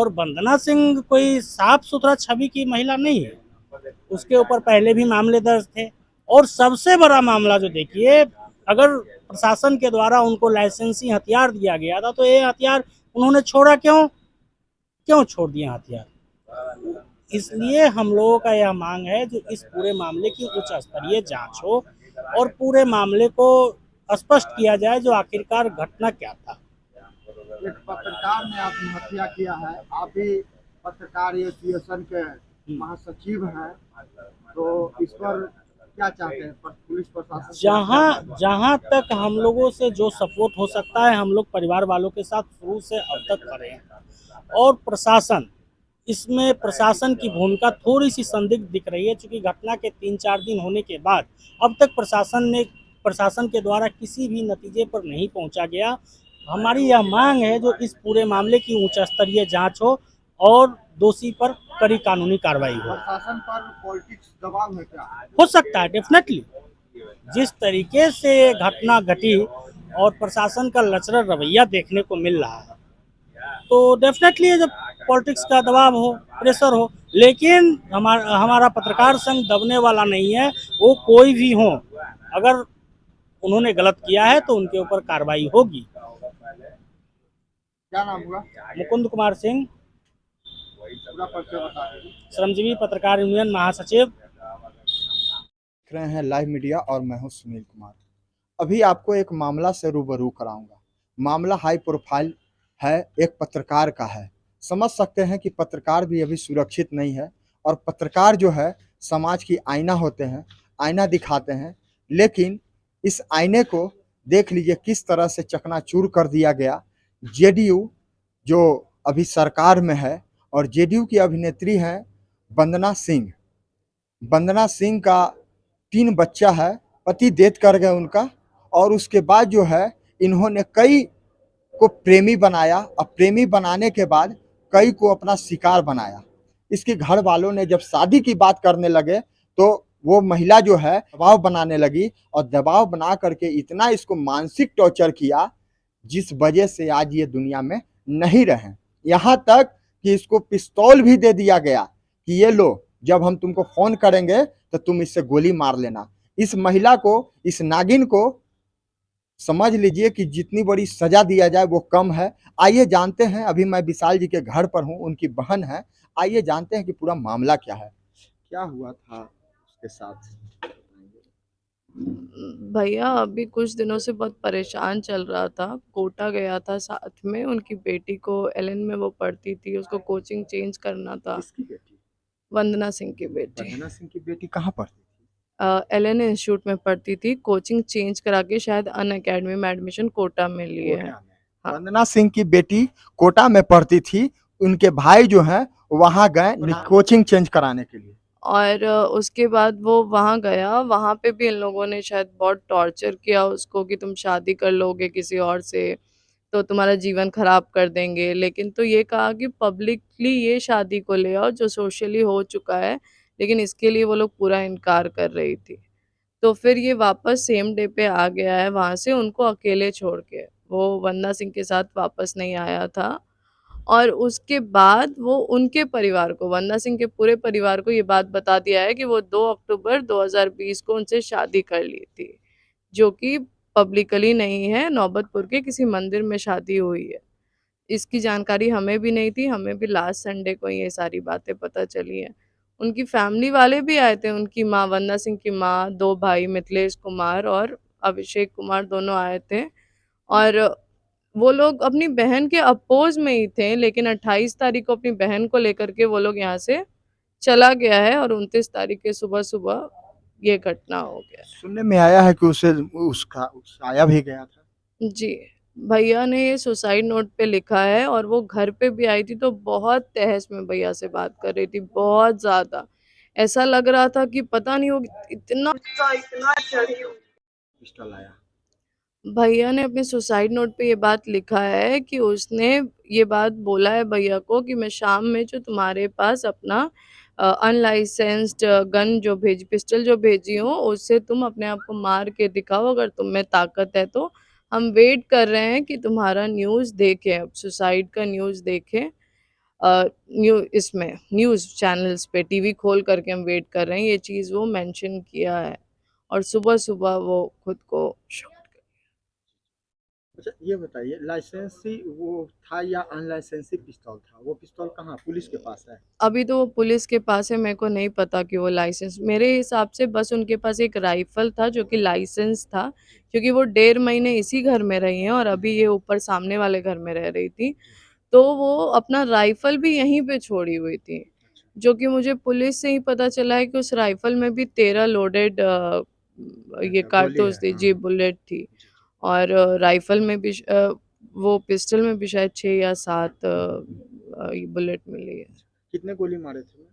और वंदना सिंह कोई साफ सुथरा छवि की महिला नहीं है, उसके ऊपर पहले भी मामले दर्ज थे। और सबसे बड़ा मामला जो देखिए, अगर प्रशासन के द्वारा उनको लाइसेंसी हथियार दिया गया था तो ये हथियार उन्होंने छोड़ा क्यों? क्यों छोड़ दिए हथियार? इसलिए हम लोगों का यह मांग है जो इस पूरे मामले की उच्च स्तरीय जांच हो और पूरे मामले को स्पष्ट किया जाए जो आखिरकार घटना क्या था। एक पत्रकार ने आत्महत्या किया है, आप भी पत्रकार एसोसिएशन के महासचिव हैं, तो इस पर क्या चाहते हैं? पुलिस प्रशासन जहाँ जहाँ तक हम लोगों से जो सपोर्ट हो सकता है हम लोग परिवार वालों के साथ शुरू से अब तक कर रहे हैं। और प्रशासन, इसमें प्रशासन की भूमिका थोड़ी सी संदिग्ध दिख रही है, क्योंकि घटना के 3-4 दिन होने के बाद अब तक प्रशासन के द्वारा किसी भी नतीजे पर नहीं पहुंचा गया। हमारी यह मांग है जो इस पूरे मामले की उच्च स्तरीय जांच हो और दोषी पर कड़ी कानूनी कार्रवाई हो। प्रशासन पर पॉलिटिक्स दबाव है क्या? हो सकता है, डेफिनेटली। जिस तरीके से घटना घटी और प्रशासन का लचर रवैया देखने को मिल रहा है, तो डेफिनेटली जब पॉलिटिक्स का दबाव हो, प्रेशर हो, लेकिन हमारा पत्रकार संघ दबने वाला नहीं है। वो कोई भी हो, अगर उन्होंने गलत किया है तो उनके ऊपर कार्रवाई होगी। क्या नाम हुआ? मुकुंद कुमार सिंह, पूरा परिचय बता दीजिए। श्रमजीवी पत्रकार यूनियन महासचिव। देख रहे हैं लाइव मीडिया और मैं हूं सुनील कुमार। अभी आपको एक मामला से रूबरू कराऊंगा। मामला हाई प्रोफाइल है, एक पत्रकार का है। समझ सकते हैं कि पत्रकार भी अभी सुरक्षित नहीं है और पत्रकार जो है समाज की आईना होते हैं, आईना दिखाते हैं, लेकिन इस आईने को देख लीजिए किस तरह से चकनाचूर कर दिया गया। जेडीयू जो अभी सरकार में है और जेडीयू की अभिनेत्री हैं वंदना सिंह। वंदना सिंह का 3 बच्चा है, पति डेथ कर गए उनका, और उसके बाद जो है इन्होंने कई को प्रेमी बनाया और प्रेमी बनाने के बाद कई को अपना शिकार बनाया। इसके घर वालों ने जब शादी की बात करने लगे तो वो महिला जो है दबाव बनाने लगी और दबाव बना करके इतना इसको मानसिक टॉर्चर किया जिस वजह से आज ये दुनिया में नहीं रहे। यहाँ तक कि इसको पिस्तौल भी दे दिया गया कि ये लो, जब हम तुमको फोन करेंगे तो तुम इससे गोली मार लेना। इस महिला को, इस नागिन को समझ लीजिए कि जितनी बड़ी सजा दिया जाए वो कम है। आइए जानते हैं, अभी मैं विशाल जी के घर पर हूँ, उनकी बहन है। आइए जानते हैं कि पूरा मामला क्या है, क्या हुआ था उसके साथ। भैया अभी कुछ दिनों से बहुत परेशान चल रहा था। कोटा गया था साथ में, उनकी बेटी को एलएन में वो पढ़ती थी, उसको कोचिंग चेंज करना था। किसकी बेटी? वंदना सिंह की बेटी। वंदना सिंह की बेटी कहाँ पढ़ती थी? एलएन इंस्टीट्यूट में पढ़ती थी, कोचिंग चेंज करा के शायद अन अकेडमी में एडमिशन कोटा में लिए है। हाँ। वंदना सिंह की बेटी कोटा में पढ़ती थी, उनके भाई जो है वहां गए कोचिंग चेंज कराने के लिए। और उसके बाद वो वहाँ गया, वहाँ पे भी इन लोगों ने शायद बहुत टॉर्चर किया उसको कि तुम शादी कर लोगे किसी और से तो तुम्हारा जीवन खराब कर देंगे। लेकिन तो ये कहा कि पब्लिकली ये शादी को ले आओ जो सोशली हो चुका है, लेकिन इसके लिए वो लोग पूरा इनकार कर रही थी। तो फिर ये वापस सेम डे पे आ गया है वहाँ से, उनको अकेले छोड़ के। वो वंदना सिंह के साथ वापस नहीं आया था। और उसके बाद वो उनके परिवार को, वंदना सिंह के पूरे परिवार को ये बात बता दिया है कि वो 2 अक्टूबर 2020 को उनसे शादी कर ली थी, जो कि पब्लिकली नहीं है, नौबतपुर के किसी मंदिर में शादी हुई है। इसकी जानकारी हमें भी नहीं थी, हमें भी लास्ट संडे को ये सारी बातें पता चली हैं। उनकी फैमिली वाले भी आए थे, उनकी माँ, वंदना सिंह की माँ, 2 भाई मिथिलेश कुमार और अभिषेक कुमार दोनों आए थे। और वो लोग अपनी बहन के अपोज़ में ही थे, लेकिन 28 तारीख को अपनी बहन को लेकर के वो लोग यहाँ से चला गया है और 29 तारीख के सुबह-सुबह ये घटना हो गया। सुनने में आया है कि उसे उसका उकसाया भी गया था। जी, भैया ने ये सुसाइड नोट पे लिखा है और वो घर पे भी आई थी तो बहुत तहस में भैया से बात कर रही थी, बहुत ज़्यादा। ऐसा लग रहा था कि पता नहीं वो इतना चढ़ी हुई। पिस्टल आया। भैया ने अपने सुसाइड नोट पे ये बात लिखा है कि उसने ये बात बोला है भैया को कि मैं शाम में जो तुम्हारे पास अपना अनलाइसेंस्ड गन जो पिस्टल जो भेजी हूँ उससे तुम अपने आप को मार के दिखाओ, अगर तुम में ताकत है तो हम वेट कर रहे हैं कि तुम्हारा न्यूज़ देखें, अब सुसाइड का न्यूज़ देखें। इसमें न्यूज़ चैनल्स पे टीवी खोल करके हम वेट कर रहे हैं, ये चीज़ वो मेंशन किया है और सुबह-सुबह वो खुद को शूट अच्छा ये बताइए, लाइसेंसी वो था या अनलाइसेंसी पिस्तौल था? वो पिस्तौल कहाँ पुलिस के पास है? अभी तो वो पुलिस के पास है, मेरे को नहीं पता कि वो लाइसेंस, मेरे हिसाब से बस उनके पास एक राइफ़ल था जो कि लाइसेंस था, क्योंकि वो 1.5 महीने इसी घर में रही हैं और अभी ये ऊपर सामने वाले घर में रह रही थी। तो वो अपना राइफ़ल भी यहीं पे छोड़ी हुई थी, जो कि मुझे पुलिस से ही पता चला है कि उस राइफ़ल में भी 13 लोडेड ये अच्छा, गोली कारतूस है, थी हाँ, जी, हाँ। बुलेट थी जी, जी। और राइफ़ल में भी वो पिस्टल में भी शायद 6 या 7 ये बुलेट मिली है। कितने गोली मारे थे वो?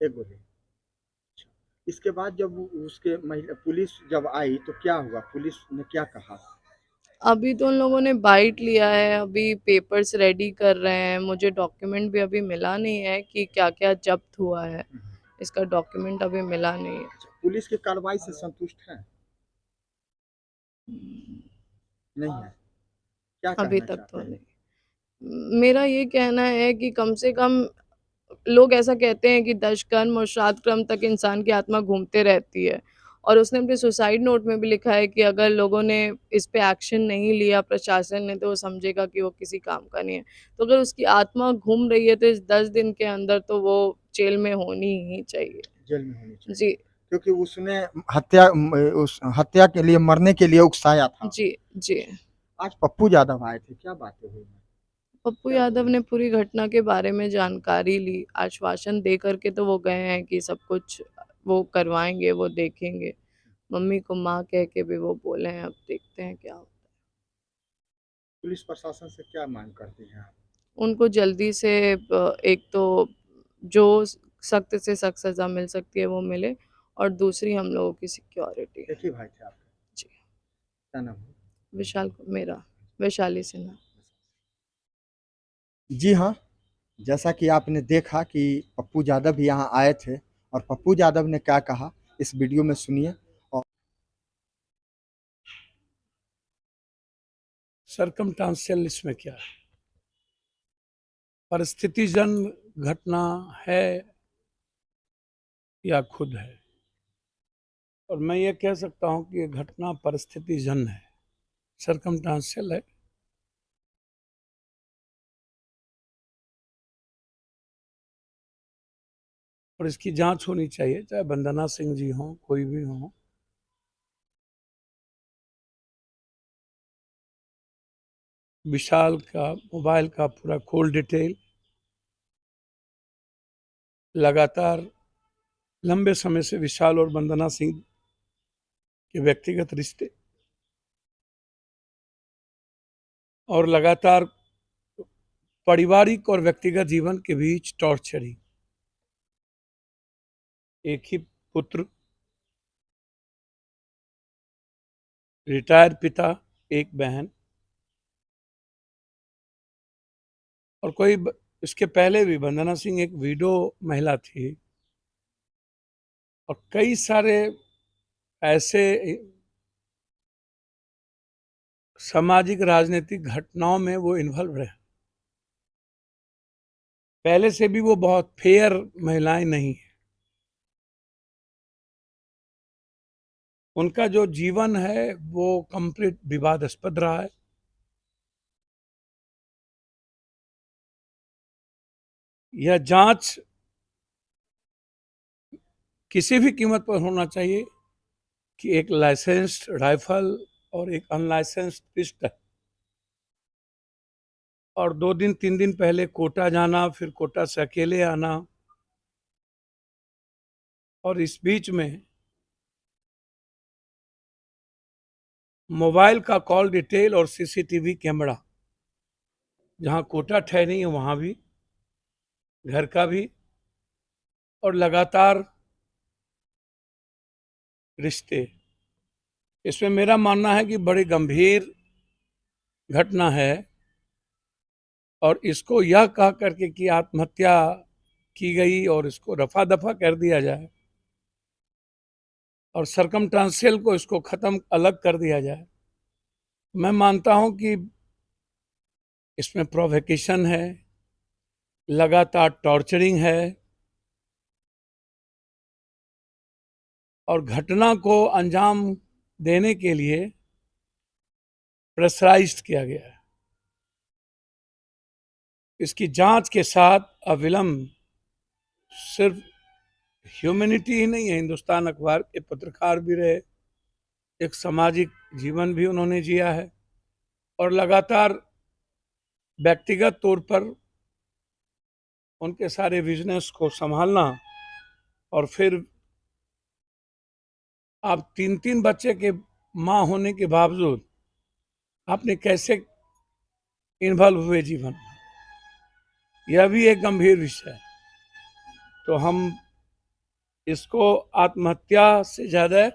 1 गोली। अच्छा, इसके बाद जब उसके महिला पुलिस जब आई तो क्या हुआ? पुलिस ने क्या कहा? अभी तो उन लोगों ने बाइट लिया है, अभी पेपर्स रेडी कर रहे हैं, मुझे डॉक्यूमेंट भी अभी मिला नहीं है कि क्या-क्या ज़ब्त हुआ है, हुँ, हुँ। इसका डॉक्यूमेंट अभी मिला नहीं है। अच्छा, पुलिस की कार्रवाई से संतुष्ट हैं? नहीं हैं? क्या अभी कहना तक चाहते तो हैं? नहीं। मेरा ये कहना है कि कम से कम लोग ऐसा कहते हैं कि दशकर्म और श्राद्ध कर्म तक इंसान की आत्मा घूमते रहती है और उसने अपने सुसाइड नोट में भी लिखा है कि अगर लोगों ने इस पे एक्शन नहीं लिया प्रशासन ने तो वो समझेगा कि वो किसी काम का नहीं है। तो अगर उसकी आत्मा घूम रही है तो इस 10 दिन के अंदर तो वो जेल में होनी ही चाहिए। जेल में होनी चाहिए। जी, क्योंकि उसने उस हत्या के लिए मरने के लिए उकसाया था। जी, जी। आज पप्पू यादव आए थे, क्या बातें हुई हैं? पप्पू क्या यादव बोले? ने पूरी घटना के बारे में जानकारी ली, आश्वासन दे कर के तो वो गए हैं कि सब कुछ वो करवाएँगे, वो देखेंगे। मम्मी को माँ कह के भी वो बोले हैं, अब देखते हैं क्या होता है। पुलिस प्रशासन से क्या माँग करती हैं आप? उनको जल्दी से एक तो जो सख्त से सख्त सज़ा मिल सकती है वो मिले और दूसरी हम लोगों की सिक्योरिटी। एक ही भाई थे आपके? जी, क्या नाम है? मेरा वैशाली सिन्हा। जी हाँ, जैसा कि आपने देखा कि पप्पू यादव भी यहाँ आए थे और पप्पू यादव ने क्या कहा, इस वीडियो में सुनिए। और सरकमस्टांशियल इसमें क्या है, परिस्थितिजन घटना है या खुद है। और मैं ये कह सकता हूं कि ये घटना परिस्थितिजन है, सरकमस्टांशियल है। और इसकी जांच होनी चाहिए, चाहे वंदना सिंह जी हों, कोई भी हो। विशाल का मोबाइल का पूरा कॉल डिटेल लगातार लंबे समय से विशाल और वंदना सिंह के व्यक्तिगत रिश्ते और लगातार पारिवारिक और व्यक्तिगत जीवन के बीच टॉर्चरिंग। एक ही पुत्र, रिटायर पिता, एक बहन और इसके पहले भी वंदना सिंह एक विडो महिला थी और कई सारे ऐसे सामाजिक राजनीतिक घटनाओं में वो इन्वॉल्व रहे। पहले से भी वो बहुत फेयर महिलाएं नहीं है। उनका जो जीवन है वो कंप्लीट विवादास्पद रहा है। यह जांच किसी भी कीमत पर होना चाहिए कि एक लाइसेंस्ड राइफल और एक अनलाइसेंस्ड पिस्टल और 2 दिन 3 दिन पहले कोटा जाना, फिर कोटा से अकेले आना और इस बीच में मोबाइल का कॉल डिटेल और सीसीटीवी कैमरा, जहां कोटा ठहरी है वहां भी, घर का भी, और लगातार रिश्ते। इसमें मेरा मानना है कि बड़ी गंभीर घटना है और इसको यह कह करके कि आत्महत्या की गई और इसको रफा दफा कर दिया जाए और सरकमस्टांशियल को इसको खत्म अलग कर दिया जाए। मैं मानता हूं कि इसमें प्रोवोकेशन है, लगातार टॉर्चरिंग है और घटना को अंजाम देने के लिए प्रेशराइज्ड किया गया है। इसकी जांच के साथ अविलंब सिर्फ ह्यूमैनिटी ही नहीं है, हिंदुस्तान अखबार के पत्रकार भी रहे, एक सामाजिक जीवन भी उन्होंने जिया है और लगातार व्यक्तिगत तौर पर उनके सारे बिजनेस को संभालना और फिर आप 3 बच्चे के माँ होने के बावजूद आपने कैसे इन्वॉल्व हुए जीवन में, यह भी एक गंभीर विषय है। तो हम इसको आत्महत्या से ज्यादा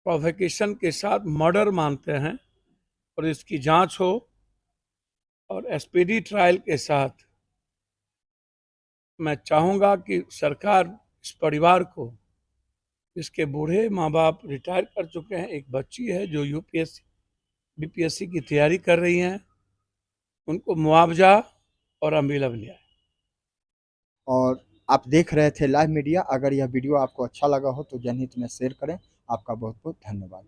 प्रोवोकेशन के साथ मर्डर मानते हैं और इसकी जांच हो और स्पीडी ट्रायल के साथ मैं चाहूंगा कि सरकार इस परिवार को, इसके बूढ़े माँ बाप रिटायर कर चुके हैं, एक बच्ची है जो यूपीएससी बीपीएससी की तैयारी कर रही हैं, उनको मुआवजा और अमिलव न्याय। और आप देख रहे थे लाइव मीडिया। अगर यह वीडियो आपको अच्छा लगा हो तो जनहित में शेयर करें। आपका बहुत बहुत धन्यवाद।